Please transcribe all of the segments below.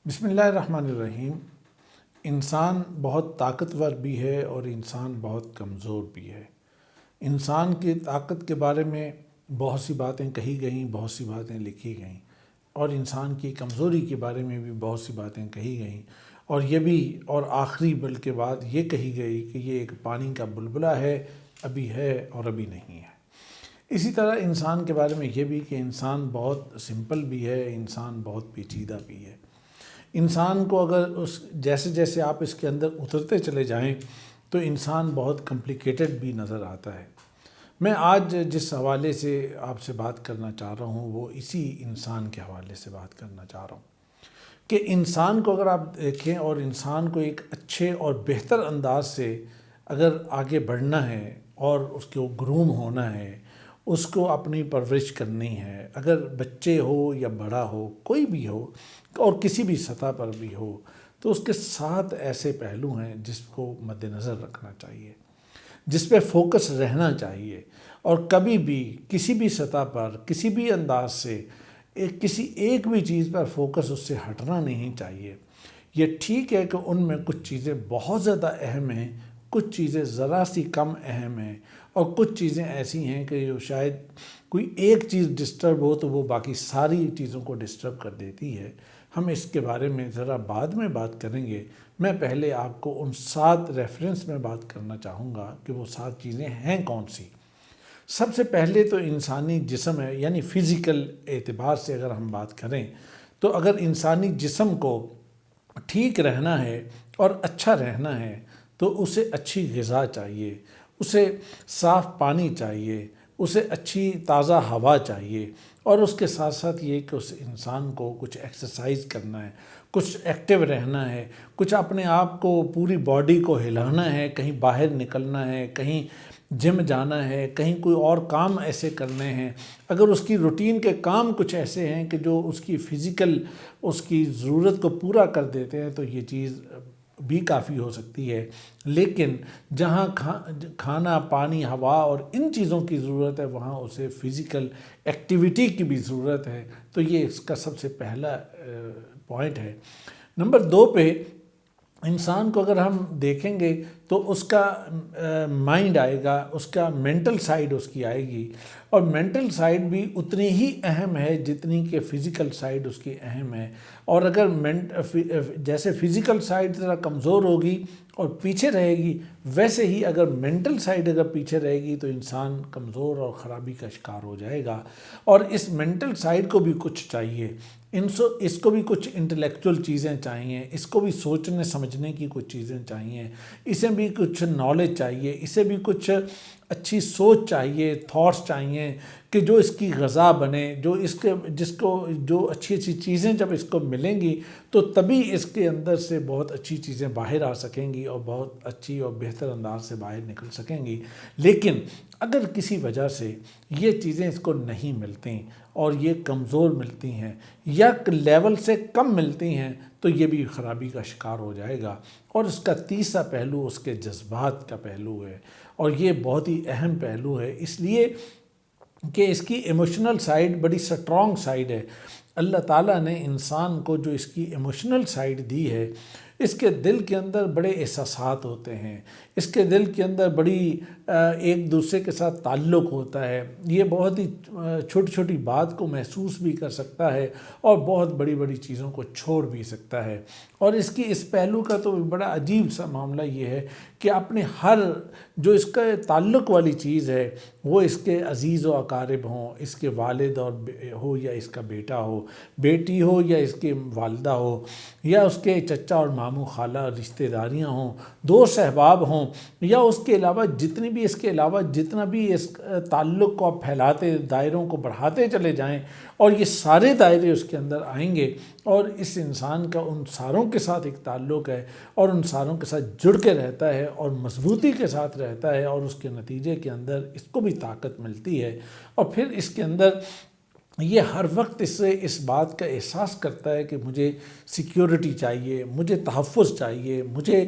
بسم اللہ الرحمن الرحیم۔ انسان بہت طاقتور بھی ہے اور انسان بہت کمزور بھی ہے۔ انسان کی طاقت کے بارے میں بہت سی باتیں کہی گئیں، بہت سی باتیں لکھی گئیں، اور انسان کی کمزوری کے بارے میں بھی بہت سی باتیں کہی گئیں، اور یہ بھی اور آخری بلکہ بات یہ کہی گئی کہ یہ ایک پانی کا بلبلہ ہے، ابھی ہے اور ابھی نہیں ہے۔ اسی طرح انسان کے بارے میں یہ بھی کہ انسان بہت سمپل بھی ہے، انسان بہت پیچیدہ بھی ہے۔ انسان کو اگر جیسے جیسے آپ اس کے اندر اترتے چلے جائیں تو انسان بہت کمپلیکیٹڈ بھی نظر آتا ہے۔ میں آج جس حوالے سے آپ سے بات کرنا چاہ رہا ہوں وہ اسی انسان کے حوالے سے بات کرنا چاہ رہا ہوں کہ انسان کو اگر آپ دیکھیں اور انسان کو ایک اچھے اور بہتر انداز سے اگر آگے بڑھنا ہے اور اس کو گروم ہونا ہے، اس کو اپنی پرورش کرنی ہے، اگر بچے ہو یا بڑا ہو، کوئی بھی ہو اور کسی بھی سطح پر بھی ہو، تو اس کے 7 ایسے پہلو ہیں جس کو مد نظر رکھنا چاہیے، جس پہ فوکس رہنا چاہیے، اور کبھی بھی کسی بھی سطح پر کسی بھی انداز سے کسی ایک بھی چیز پر فوکس اس سے ہٹنا نہیں چاہیے۔ یہ ٹھیک ہے کہ ان میں کچھ چیزیں بہت زیادہ اہم ہیں، کچھ چیزیں ذرا سی کم اہم ہیں، اور کچھ چیزیں ایسی ہیں کہ جو شاید کوئی ایک چیز ڈسٹرب ہو تو وہ باقی ساری چیزوں کو ڈسٹرب کر دیتی ہے۔ ہم اس کے بارے میں ذرا بعد میں بات کریں گے۔ میں پہلے آپ کو ان 7 ریفرنس میں بات کرنا چاہوں گا کہ وہ 7 چیزیں ہیں کون سی۔ سب سے پہلے تو انسانی جسم ہے، یعنی فزیکل اعتبار سے اگر ہم بات کریں تو اگر انسانی جسم کو ٹھیک رہنا ہے اور اچھا رہنا ہے تو اسے اچھی غذا چاہیے، اسے صاف پانی چاہیے، اسے اچھی تازہ ہوا چاہیے، اور اس کے ساتھ ساتھ یہ کہ اس انسان کو کچھ ایکسرسائز کرنا ہے، کچھ ایکٹیو رہنا ہے، کچھ اپنے آپ کو پوری باڈی کو ہلانا ہے، کہیں باہر نکلنا ہے، کہیں جم جانا ہے، کہیں کوئی اور کام ایسے کرنے ہیں۔ اگر اس کی روٹین کے کام کچھ ایسے ہیں کہ جو اس کی فزیکل اس کی ضرورت کو پورا کر دیتے ہیں تو یہ چیز بھی کافی ہو سکتی ہے۔ لیکن جہاں کھانا، پانی، ہوا اور ان چیزوں کی ضرورت ہے وہاں اسے فزیکل ایکٹیویٹی کی بھی ضرورت ہے، تو یہ اس کا سب سے پہلا پوائنٹ ہے۔ نمبر 2 پہ انسان کو اگر ہم دیکھیں گے تو اس کا مائنڈ آئے گا، اس کا مینٹل سائیڈ اس کی آئے گی، اور مینٹل سائیڈ بھی اتنی ہی اہم ہے جتنی کہ فزیکل سائیڈ اس کی اہم ہے۔ اور اگر جیسے فزیکل سائیڈ ذرا کمزور ہوگی اور پیچھے رہے گی، ویسے ہی اگر مینٹل سائیڈ اگر پیچھے رہے گی تو انسان کمزور اور خرابی کا شکار ہو جائے گا۔ اور اس مینٹل سائیڈ کو بھی کچھ چاہیے، اس کو بھی کچھ انٹلیکچول چیزیں چاہیے، اس کو بھی سوچنے سمجھنے کی کچھ چیزیں چاہیے، اسے بھی کچھ نالج چاہیے، اسے بھی کچھ اچھی سوچ چاہیے، تھاٹس چاہیے کہ جو اس کی غذا بنے، جو اچھی اچھی چیزیں جب اس کو ملیں گی تو تبھی اس کے اندر سے بہت اچھی چیزیں باہر آ سکیں گی اور بہت اچھی اور بہتر انداز سے باہر نکل سکیں گی۔ لیکن اگر کسی وجہ سے یہ چیزیں اس کو نہیں ملتی اور یہ کمزور ملتی ہیں یا لیول سے کم ملتی ہیں تو یہ بھی خرابی کا شکار ہو جائے گا۔ اور اس کا تیسرا پہلو اس کے جذبات کا پہلو ہے، اور یہ بہت ہی اہم پہلو ہے، اس لیے کہ اس کی ایموشنل سائیڈ بڑی سٹرونگ سائیڈ ہے۔ اللہ تعالیٰ نے انسان کو جو اس کی ایموشنل سائیڈ دی ہے، اس کے دل کے اندر بڑے احساسات ہوتے ہیں، اس کے دل کے اندر بڑی ایک دوسرے کے ساتھ تعلق ہوتا ہے، یہ بہت ہی چھوٹی چھوٹی بات کو محسوس بھی کر سکتا ہے اور بہت بڑی بڑی چیزوں کو چھوڑ بھی سکتا ہے۔ اور اس کی اس پہلو کا تو بڑا عجیب سا معاملہ یہ ہے کہ اپنے ہر جو اس کا تعلق والی چیز ہے وہ اس کے عزیز و اقارب ہوں، اس کے والد اور ہو یا اس کا بیٹا ہو، بیٹی ہو یا اس کے والدہ ہو، یا اس کے چچا اور ماموں خالہ رشتہ داریاں ہوں، دوست احباب ہوں، یا اس کے علاوہ جتنا بھی اس تعلق کو آپ پھیلاتے دائروں کو بڑھاتے چلے جائیں اور یہ سارے دائرے اس کے اندر آئیں گے، اور اس انسان کا ان ساروں کے ساتھ ایک تعلق ہے اور ان ساروں کے ساتھ جڑ کے رہتا ہے اور مضبوطی کے ساتھ رہتا ہے، اور اس کے نتیجے کے اندر اس کو بھی طاقت ملتی ہے، اور پھر اس کے اندر یہ ہر وقت اس بات کا احساس کرتا ہے کہ مجھے سیکیورٹی چاہیے، مجھے تحفظ چاہیے، مجھے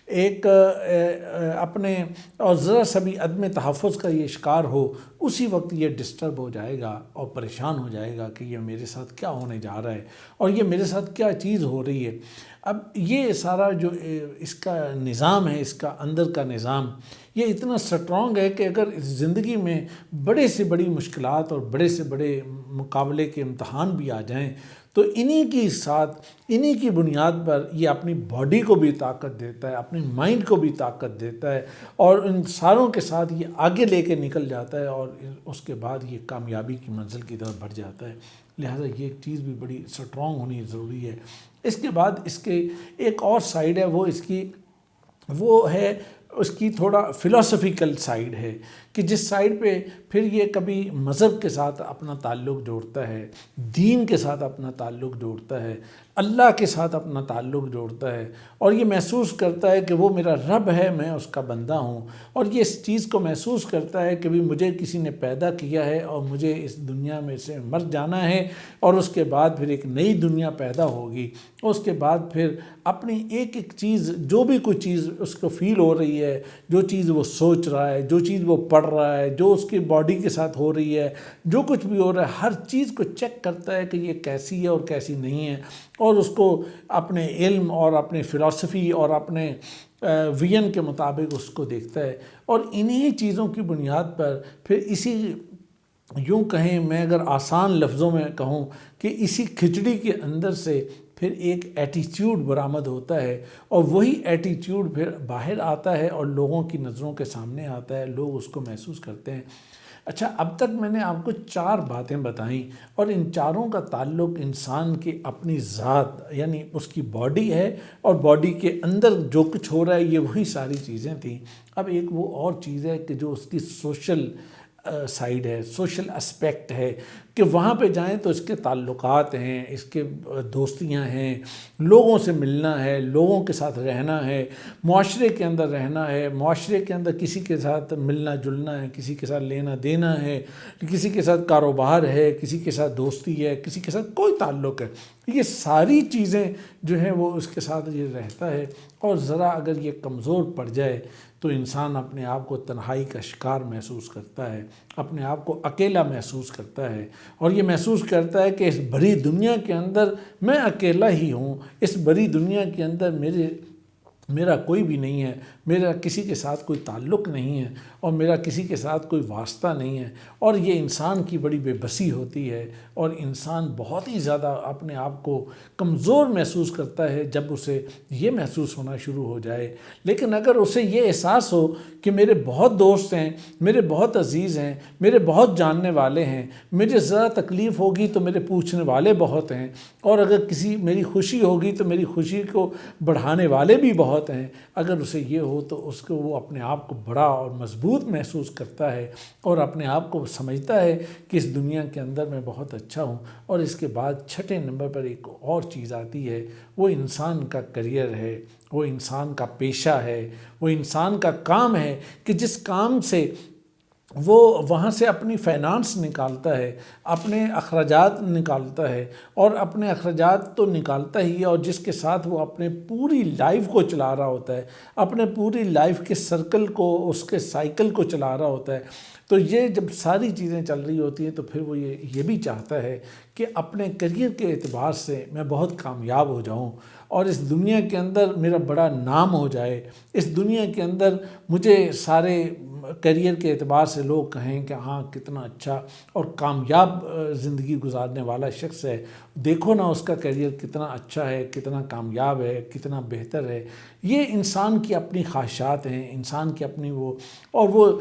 ایک اپنے اور ذرا سا بھی عدم تحفظ کا یہ شکار ہو، اسی وقت یہ ڈسٹرب ہو جائے گا اور پریشان ہو جائے گا کہ یہ میرے ساتھ کیا ہونے جا رہا ہے اور یہ میرے ساتھ کیا چیز ہو رہی ہے۔ اب یہ سارا جو اس کا نظام ہے، اس کا اندر کا نظام، یہ اتنا سٹرونگ ہے کہ اگر اس زندگی میں بڑے سے بڑی مشکلات اور بڑے سے بڑے مقابلے کے امتحان بھی آ جائیں تو انہی کی ساتھ، انہی کی بنیاد پر یہ اپنی باڈی کو بھی طاقت دیتا ہے، اپنی مائنڈ کو بھی طاقت دیتا ہے اور ان ساروں کے ساتھ یہ آگے لے کے نکل جاتا ہے اور اس کے بعد یہ کامیابی کی منزل کی طرف بڑھ جاتا ہے۔ لہٰذا یہ چیز بھی بڑی سٹرونگ ہونی ضروری ہے۔ اس کے بعد اس کے ایک اور سائیڈ ہے، وہ ہے اس کی تھوڑا فلاسفیکل سائیڈ ہے کہ جس سائیڈ پہ پھر یہ کبھی مذہب کے ساتھ اپنا تعلق جوڑتا ہے، دین کے ساتھ اپنا تعلق جوڑتا ہے، اللہ کے ساتھ اپنا تعلق جوڑتا ہے اور یہ محسوس کرتا ہے کہ وہ میرا رب ہے، میں اس کا بندہ ہوں، اور یہ اس چیز کو محسوس کرتا ہے کہ بھی مجھے کسی نے پیدا کیا ہے اور مجھے اس دنیا میں سے مر جانا ہے اور اس کے بعد پھر ایک نئی دنیا پیدا ہوگی، اس کے بعد پھر اپنی ایک ایک چیز، جو بھی کوئی چیز اس کو فیل ہو رہی ہے، جو چیز وہ سوچ رہا ہے، جو چیز وہ پڑھ رہا ہے، جو اس کی باڈی کے ساتھ ہو رہی ہے، جو کچھ بھی ہو رہا ہے، ہر چیز کو چیک کرتا ہے کہ یہ کیسی ہے اور کیسی نہیں ہے، اور اس کو اپنے علم اور اپنے فلسفی اور اپنے ویژن کے مطابق اس کو دیکھتا ہے، اور انہی چیزوں کی بنیاد پر پھر اسی، یوں کہیں میں اگر آسان لفظوں میں کہوں کہ اسی کھچڑی کے اندر سے پھر ایک ایٹیٹیوڈ برآمد ہوتا ہے اور وہی ایٹیٹیوڈ پھر باہر آتا ہے اور لوگوں کی نظروں کے سامنے آتا ہے، لوگ اس کو محسوس کرتے ہیں۔ اچھا، اب تک میں نے آپ کو 4 باتیں بتائیں اور ان چاروں کا تعلق انسان کی اپنی ذات یعنی اس کی باڈی ہے اور باڈی کے اندر جو کچھ ہو رہا ہے یہ وہی ساری چیزیں تھیں۔ اب ایک وہ اور چیز ہے کہ جو اس کی سوشل سائیڈ ہے، سوشل اسپیکٹ ہے کہ وہاں پہ جائیں تو اس کے تعلقات ہیں، اس کے دوستیاں ہیں، لوگوں سے ملنا ہے، لوگوں کے ساتھ رہنا ہے، معاشرے کے اندر رہنا ہے، معاشرے کے اندر کسی کے ساتھ ملنا جلنا ہے، کسی کے ساتھ لینا دینا ہے، کسی کے ساتھ کاروبار ہے، کسی کے ساتھ دوستی ہے، کسی کے ساتھ کوئی تعلق ہے، یہ ساری چیزیں جو ہیں وہ اس کے ساتھ یہ رہتا ہے۔ اور ذرا اگر یہ کمزور پڑ جائے تو انسان اپنے آپ کو تنہائی کا شکار محسوس کرتا ہے، اپنے آپ کو اکیلا محسوس کرتا ہے اور یہ محسوس کرتا ہے کہ اس بڑی دنیا کے اندر میں اکیلا ہی ہوں، اس بڑی دنیا کے اندر میرا کوئی بھی نہیں ہے، میرا کسی کے ساتھ کوئی تعلق نہیں ہے اور میرا کسی کے ساتھ کوئی واسطہ نہیں ہے، اور یہ انسان کی بڑی بے بسی ہوتی ہے اور انسان بہت ہی زیادہ اپنے آپ کو کمزور محسوس کرتا ہے جب اسے یہ محسوس ہونا شروع ہو جائے۔ لیکن اگر اسے یہ احساس ہو کہ میرے بہت دوست ہیں، میرے بہت عزیز ہیں، میرے بہت جاننے والے ہیں، مجھے ذرا تکلیف ہوگی تو میرے پوچھنے والے بہت ہیں، اور اگر کسی میری خوشی ہوگی تو میری خوشی کو بڑھانے والے بھی بہت ہیں، اگر اسے یہ ہو تو اس کو وہ اپنے آپ کو بڑا اور مضبوط محسوس کرتا ہے اور اپنے آپ کو سمجھتا ہے کہ اس دنیا کے اندر میں بہت اچھا ہوں۔ اور اس کے بعد 6 نمبر پر ایک اور چیز آتی ہے، وہ انسان کا کریئر ہے، وہ انسان کا پیشہ ہے، وہ انسان کا کام ہے کہ جس کام سے وہ وہاں سے اپنی فائنانس نکالتا ہے، اپنے اخراجات نکالتا ہے، اور اپنے اخراجات تو نکالتا ہی ہے اور جس کے ساتھ وہ اپنے پوری لائف کو چلا رہا ہوتا ہے، اپنے پوری لائف کے سرکل کو، اس کے سائیکل کو چلا رہا ہوتا ہے۔ تو یہ جب ساری چیزیں چل رہی ہوتی ہیں تو پھر وہ یہ بھی چاہتا ہے کہ اپنے کریئر کے اعتبار سے میں بہت کامیاب ہو جاؤں اور اس دنیا کے اندر میرا بڑا نام ہو جائے، اس دنیا کے اندر مجھے سارے کریئر کے اعتبار سے لوگ کہیں کہ ہاں کتنا اچھا اور کامیاب زندگی گزارنے والا شخص ہے، دیکھو نا اس کا کریئر کتنا اچھا ہے، کتنا کامیاب ہے، کتنا بہتر ہے۔ یہ انسان کی اپنی خواہشات ہیں، انسان کی اپنی اور وہ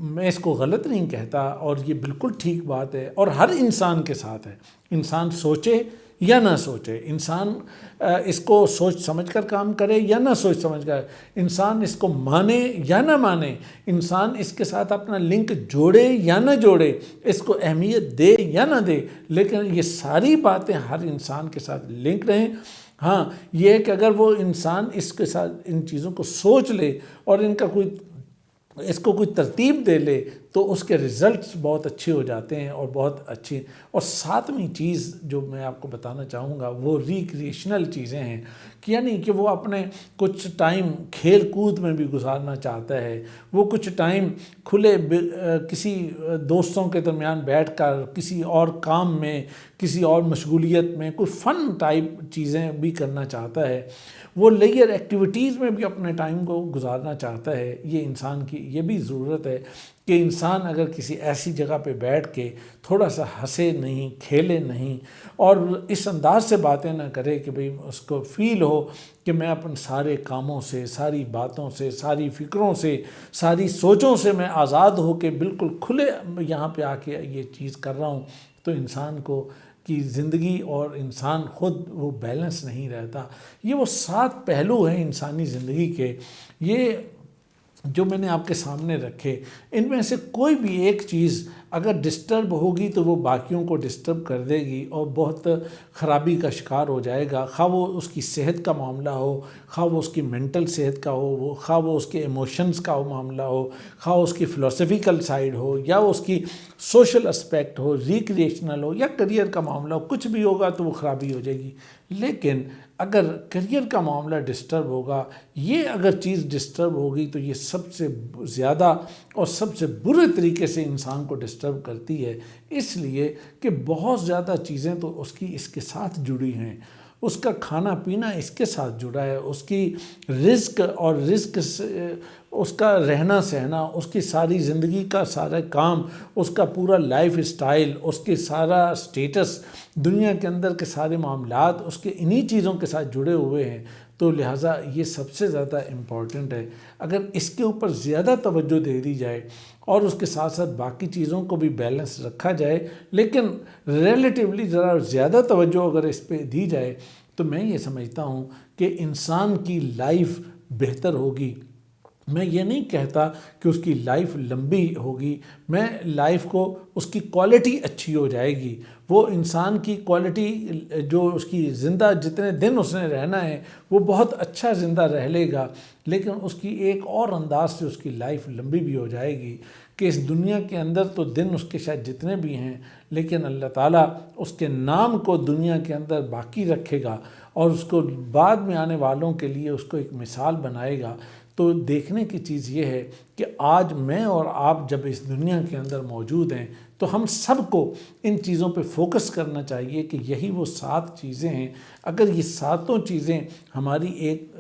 میں اس کو غلط نہیں کہتا اور یہ بالکل ٹھیک بات ہے اور ہر انسان کے ساتھ ہے۔ انسان سوچے یا نہ سوچے، انسان اس کو سوچ سمجھ کر کام کرے یا نہ سوچ سمجھ کر، انسان اس کو مانے یا نہ مانے، انسان اس کے ساتھ اپنا لنک جوڑے یا نہ جوڑے، اس کو اہمیت دے یا نہ دے، لیکن یہ ساری باتیں ہر انسان کے ساتھ لنک رہیں۔ ہاں یہ ہے کہ اگر وہ انسان اس کے ساتھ ان چیزوں کو سوچ لے اور اس کو کوئی ترتیب دے لے تو اس کے رزلٹس بہت اچھے ہو جاتے ہیں اور بہت اچھی. اور ساتویں چیز جو میں آپ کو بتانا چاہوں گا وہ ریکریشنل چیزیں ہیں، کہ یعنی کہ وہ اپنے کچھ ٹائم کھیل کود میں بھی گزارنا چاہتا ہے، وہ کچھ ٹائم کھلے کسی دوستوں کے درمیان بیٹھ کر کسی اور کام میں، کسی اور مشغولیت میں کوئی فن ٹائپ چیزیں بھی کرنا چاہتا ہے، وہ لیئر ایکٹیویٹیز میں بھی اپنے ٹائم کو گزارنا چاہتا ہے. یہ انسان کی یہ بھی ضرورت ہے کہ انسان اگر کسی ایسی جگہ پہ بیٹھ کے تھوڑا سا ہنسے نہیں، کھیلے نہیں، اور اس انداز سے باتیں نہ کرے کہ بھئی اس کو فیل ہو کہ میں اپنے سارے کاموں سے، ساری باتوں سے، ساری فکروں سے، ساری سوچوں سے میں آزاد ہو کے بالکل کھلے یہاں پہ آ کے یہ چیز کر رہا ہوں، تو انسان کو کی زندگی اور انسان خود وہ بیلنس نہیں رہتا. یہ وہ 7 پہلو ہیں انسانی زندگی کے، یہ جو میں نے آپ کے سامنے رکھے، ان میں سے کوئی بھی ایک چیز اگر ڈسٹرب ہوگی تو وہ باقیوں کو ڈسٹرب کر دے گی اور بہت خرابی کا شکار ہو جائے گا. خواہ وہ اس کی صحت کا معاملہ ہو، خواہ وہ اس کی مینٹل صحت کا ہو، خواہ وہ اس کے ایموشنز کا معاملہ ہو، خواہ اس کی فلسفیکل سائیڈ ہو، یا اس کی سوشل اسپیکٹ ہو، ریکریشنل ہو، یا کریئر کا معاملہ ہو. کچھ بھی ہوگا تو وہ خرابی ہو جائے گی. لیکن اگر کریئر کا معاملہ ڈسٹرب ہوگا، یہ اگر چیز ڈسٹرب ہوگی تو یہ سب سے زیادہ اور سب سے برے طریقے سے انسان کو ڈسٹرب کرتی ہے. اس لیے کہ بہت زیادہ چیزیں تو اس کے ساتھ جڑی ہیں. اس کا کھانا پینا اس کے ساتھ جڑا ہے، اس کی رزق اور رزق سے اس کا رہنا سہنا، اس کی ساری زندگی کا سارا کام، اس کا پورا لائف اسٹائل، اس کے سارا اسٹیٹس، دنیا کے اندر کے سارے معاملات اس کے انہی چیزوں کے ساتھ جڑے ہوئے ہیں. تو لہٰذا یہ سب سے زیادہ امپورٹنٹ ہے. اگر اس کے اوپر زیادہ توجہ دے دی جائے اور اس کے ساتھ ساتھ باقی چیزوں کو بھی بیلنس رکھا جائے، لیکن ریلیٹیولی ذرا زیادہ توجہ اگر اس پہ دی جائے، تو میں یہ سمجھتا ہوں کہ انسان کی لائف بہتر ہوگی. میں یہ نہیں کہتا کہ اس کی لائف لمبی ہوگی، میں لائف کو اس کی کوالٹی اچھی ہو جائے گی. وہ انسان کی کوالٹی جو اس کی زندہ جتنے دن اس نے رہنا ہے وہ بہت اچھا زندہ رہ لے گا، لیکن اس کی ایک اور انداز سے اس کی لائف لمبی بھی ہو جائے گی کہ اس دنیا کے اندر تو دن اس کے شاید جتنے بھی ہیں، لیکن اللہ تعالیٰ اس کے نام کو دنیا کے اندر باقی رکھے گا اور اس کو بعد میں آنے والوں کے لیے اس کو ایک مثال بنائے گا. تو دیکھنے کی چیز یہ ہے کہ آج میں اور آپ جب اس دنیا کے اندر موجود ہیں تو ہم سب کو ان چیزوں پہ فوکس کرنا چاہیے کہ یہی وہ 7 چیزیں ہیں. اگر یہ 7 چیزیں ہماری ایک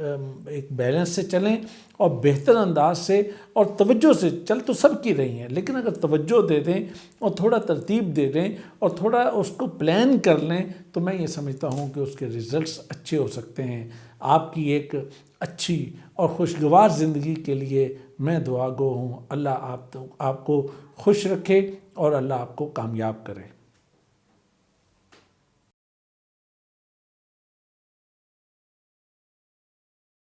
بیلنس سے چلیں اور بہتر انداز سے اور توجہ سے، چل تو سب کی رہی ہیں، لیکن اگر توجہ دے دیں اور تھوڑا ترتیب دے دیں اور تھوڑا اس کو پلان کر لیں، تو میں یہ سمجھتا ہوں کہ اس کے ریزلٹس اچھے ہو سکتے ہیں. آپ کی ایک اچھی اور خوشگوار زندگی کے لیے میں دعا گو ہوں. اللہ آپ کو خوش رکھے اور اللہ آپ کو کامیاب کرے.